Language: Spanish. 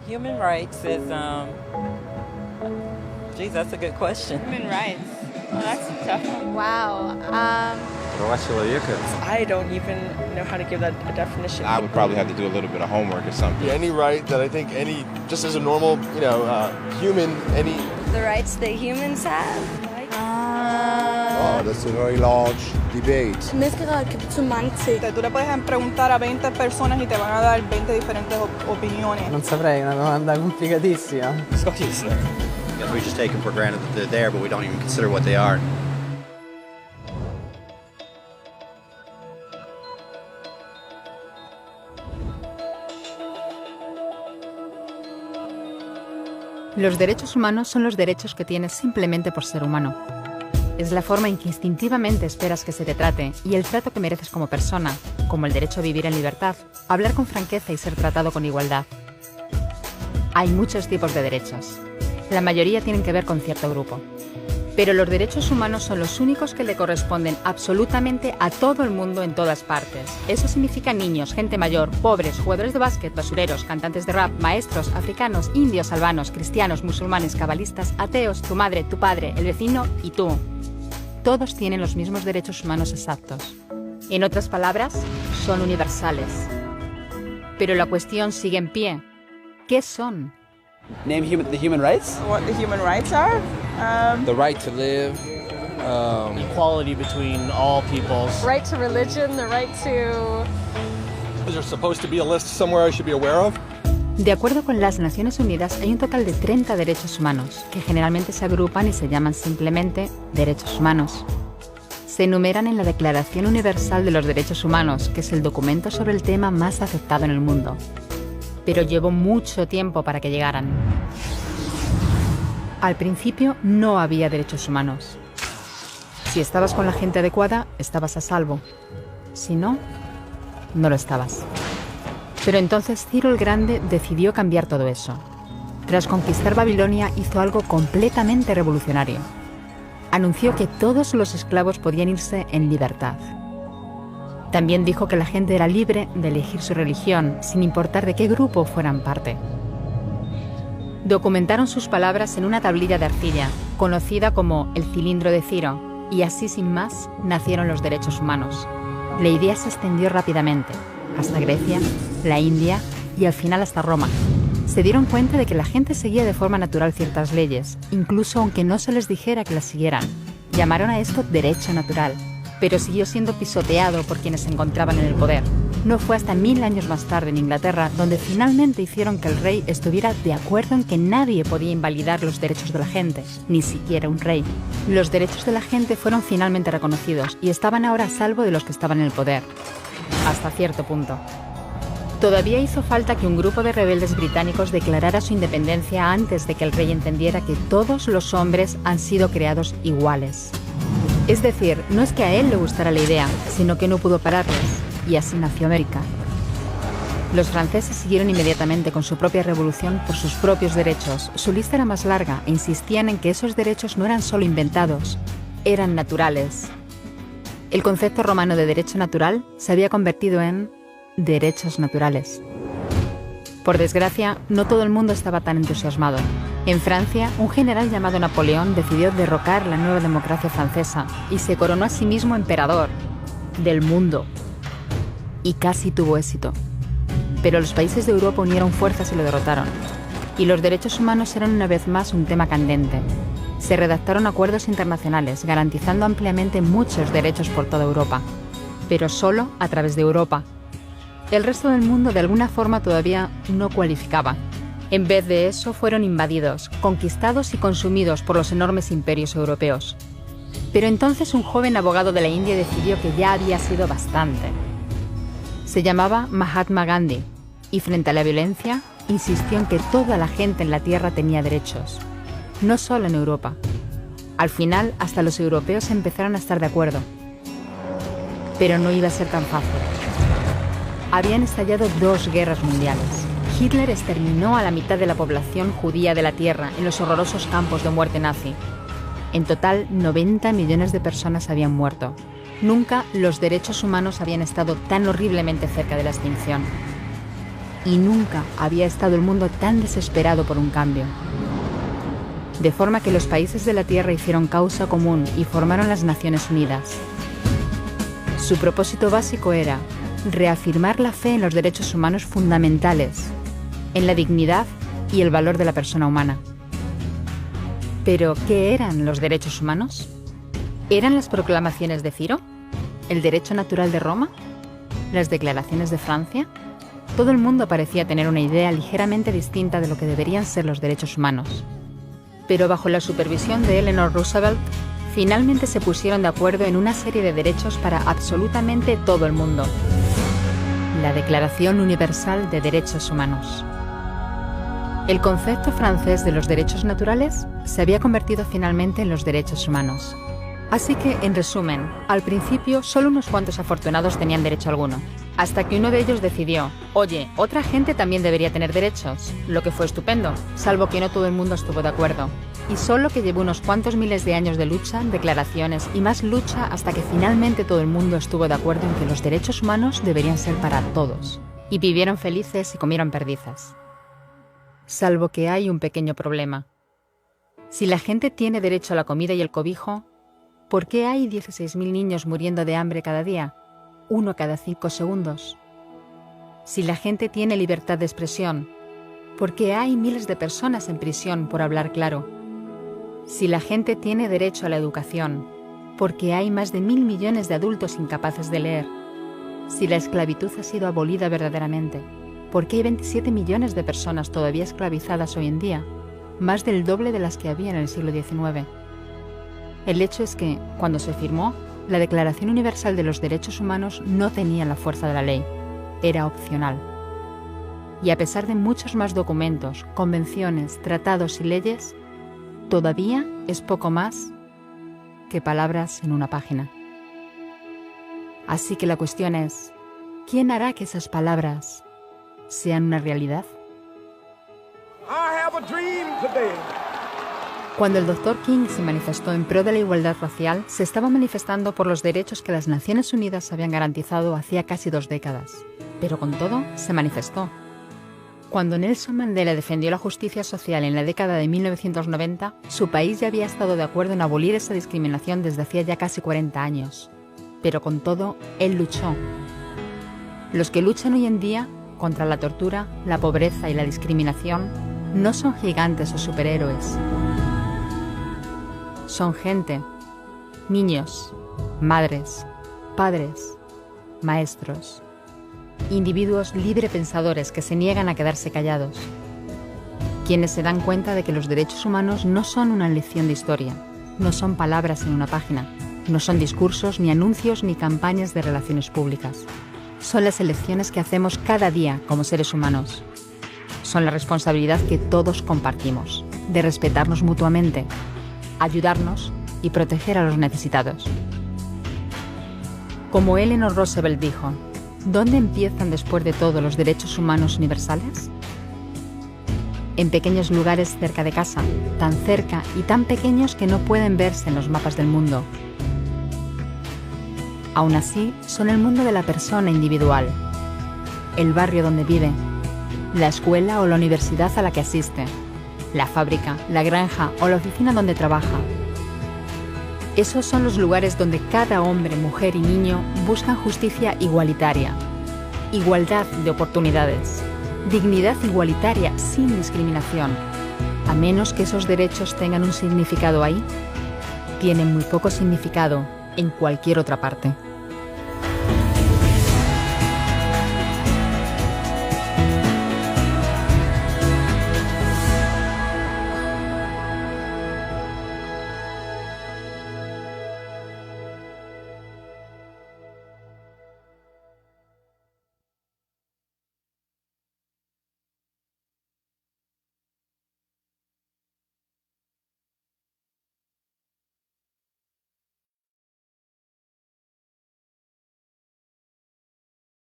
Human rights is, geez, that's a good question. Human rights. Well, that's a tough one. Wow. I don't even know how to give that a definition. I would probably have to do a little bit of homework or something. Yeah, any right that I think just as a normal, human, The rights that humans have. Oh, that's a very large debate. Menneskerettigheder kan betyde mange ting. Tú le puedes preguntar a 20 personas y te van a dar 20 diferentes opiniones. Non saprei, una domanda complicatissima. We just take them for granted that they're there, but we don't even consider what they are. Los derechos humanos son los derechos que tienes simplemente por ser humano. Es la forma en que instintivamente esperas que se te trate y el trato que mereces como persona, como el derecho a vivir en libertad, hablar con franqueza y ser tratado con igualdad. Hay muchos tipos de derechos. La mayoría tienen que ver con cierto grupo. Pero los derechos humanos son los únicos que le corresponden absolutamente a todo el mundo en todas partes. Eso significa niños, gente mayor, pobres, jugadores de básquet, basureros, cantantes de rap, maestros, africanos, indios, albanos, cristianos, musulmanes, cabalistas, ateos, tu madre, tu padre, el vecino y tú. Todos tienen los mismos derechos humanos exactos. En otras palabras, son universales. Pero la cuestión sigue en pie. ¿Qué son? Name the human rights? What the human rights are? the right to live. Equality between all peoples. Right to religion, the right to... Is there supposed to be a list somewhere I should be aware of? De acuerdo con las Naciones Unidas, hay un total de 30 derechos humanos, que generalmente se agrupan y se llaman simplemente derechos humanos. Se enumeran en la Declaración Universal de los Derechos Humanos, que es el documento sobre el tema más aceptado en el mundo. Pero llevó mucho tiempo para que llegaran. Al principio no había derechos humanos. Si estabas con la gente adecuada, estabas a salvo. Si no, no lo estabas. Pero entonces Ciro el Grande decidió cambiar todo eso. Tras conquistar Babilonia, hizo algo completamente revolucionario. Anunció que todos los esclavos podían irse en libertad. También dijo que la gente era libre de elegir su religión, sin importar de qué grupo fueran parte. Documentaron sus palabras en una tablilla de arcilla, conocida como el cilindro de Ciro, y así sin más nacieron los derechos humanos. La idea se extendió rápidamente, hasta Grecia, la India y al final hasta Roma. Se dieron cuenta de que la gente seguía de forma natural ciertas leyes, incluso aunque no se les dijera que las siguieran. Llamaron a esto derecho natural, pero siguió siendo pisoteado por quienes se encontraban en el poder. No fue hasta 1000 años más tarde en Inglaterra donde finalmente hicieron que el rey estuviera de acuerdo en que nadie podía invalidar los derechos de la gente, ni siquiera un rey. Los derechos de la gente fueron finalmente reconocidos y estaban ahora a salvo de los que estaban en el poder. Hasta cierto punto. Todavía hizo falta que un grupo de rebeldes británicos declarara su independencia antes de que el rey entendiera que todos los hombres han sido creados iguales. Es decir, no es que a él le gustara la idea, sino que no pudo pararles, y así nació América. Los franceses siguieron inmediatamente con su propia revolución por sus propios derechos. Su lista era más larga e insistían en que esos derechos no eran solo inventados, eran naturales. El concepto romano de derecho natural se había convertido en derechos naturales. Por desgracia, no todo el mundo estaba tan entusiasmado. En Francia, un general llamado Napoleón decidió derrocar la nueva democracia francesa y se coronó a sí mismo emperador del mundo. Y casi tuvo éxito. Pero los países de Europa unieron fuerzas y lo derrotaron. Y los derechos humanos eran una vez más un tema candente. Se redactaron acuerdos internacionales garantizando ampliamente muchos derechos por toda Europa, pero solo a través de Europa. El resto del mundo de alguna forma todavía no cualificaba. En vez de eso fueron invadidos, conquistados y consumidos por los enormes imperios europeos. Pero entonces un joven abogado de la India decidió que ya había sido bastante. Se llamaba Mahatma Gandhi y frente a la violencia insistió en que toda la gente en la tierra tenía derechos. No solo en Europa. Al final, hasta los europeos empezaron a estar de acuerdo. Pero no iba a ser tan fácil. Habían estallado 2 guerras mundiales. Hitler exterminó a la mitad de la población judía de la Tierra en los horrorosos campos de muerte nazi. En total, 90 millones de personas habían muerto. Nunca los derechos humanos habían estado tan horriblemente cerca de la extinción. y nunca había estado el mundo tan desesperado por un cambio. De forma que los países de la Tierra hicieron causa común y formaron las Naciones Unidas. Su propósito básico era reafirmar la fe en los derechos humanos fundamentales, en la dignidad y el valor de la persona humana. ¿Pero qué eran los derechos humanos? ¿Eran las proclamaciones de Ciro? ¿El derecho natural de Roma? ¿Las declaraciones de Francia? Todo el mundo parecía tener una idea ligeramente distinta de lo que deberían ser los derechos humanos. Pero bajo la supervisión de Eleanor Roosevelt, finalmente se pusieron de acuerdo en una serie de derechos para absolutamente todo el mundo. La Declaración Universal de Derechos Humanos. El concepto francés de los derechos naturales se había convertido finalmente en los derechos humanos. Así que, en resumen, al principio solo unos cuantos afortunados tenían derecho alguno, hasta que uno de ellos decidió, oye, otra gente también debería tener derechos, lo que fue estupendo, salvo que no todo el mundo estuvo de acuerdo. Y solo que llevó unos cuantos miles de años de lucha, declaraciones y más lucha hasta que finalmente todo el mundo estuvo de acuerdo en que los derechos humanos deberían ser para todos. Y vivieron felices y comieron perdices. Salvo que hay un pequeño problema. Si la gente tiene derecho a la comida y el cobijo, ¿por qué hay 16.000 niños muriendo de hambre cada día? 1 cada 5 segundos. Si la gente tiene libertad de expresión, ¿por qué hay miles de personas en prisión por hablar claro? Si la gente tiene derecho a la educación, ¿por qué hay más de 1.000 millones de adultos incapaces de leer? Si la esclavitud ha sido abolida verdaderamente, ¿por qué hay 27 millones de personas todavía esclavizadas hoy en día? Más del doble de las que había en el siglo XIX. El hecho es que, cuando se firmó, la Declaración Universal de los Derechos Humanos no tenía la fuerza de la ley, era opcional. Y a pesar de muchos más documentos, convenciones, tratados y leyes, todavía es poco más que palabras en una página. Así que la cuestión es, ¿quién hará que esas palabras sean una realidad? Cuando el Dr. King se manifestó en pro de la igualdad racial, se estaba manifestando por los derechos que las Naciones Unidas habían garantizado hacía casi 2 décadas. Pero con todo, se manifestó. Cuando Nelson Mandela defendió la justicia social en la década de 1990, su país ya había estado de acuerdo en abolir esa discriminación desde hacía ya casi 40 años. Pero con todo, él luchó. Los que luchan hoy en día contra la tortura, la pobreza y la discriminación no son gigantes o superhéroes. Son gente, niños, madres, padres, maestros, individuos librepensadores que se niegan a quedarse callados, quienes se dan cuenta de que los derechos humanos no son una lección de historia, no son palabras en una página, no son discursos, ni anuncios, ni campañas de relaciones públicas. Son las elecciones que hacemos cada día como seres humanos. Son la responsabilidad que todos compartimos, de respetarnos mutuamente, ayudarnos y proteger a los necesitados. Como Eleanor Roosevelt dijo, ¿dónde empiezan después de todo los derechos humanos universales? En pequeños lugares cerca de casa, tan cerca y tan pequeños que no pueden verse en los mapas del mundo. Aún así, son el mundo de la persona individual, el barrio donde vive, la escuela o la universidad a la que asiste, la fábrica, la granja o la oficina donde trabaja. Esos son los lugares donde cada hombre, mujer y niño buscan justicia igualitaria, igualdad de oportunidades, dignidad igualitaria sin discriminación. A menos que esos derechos tengan un significado ahí, tienen muy poco significado en cualquier otra parte.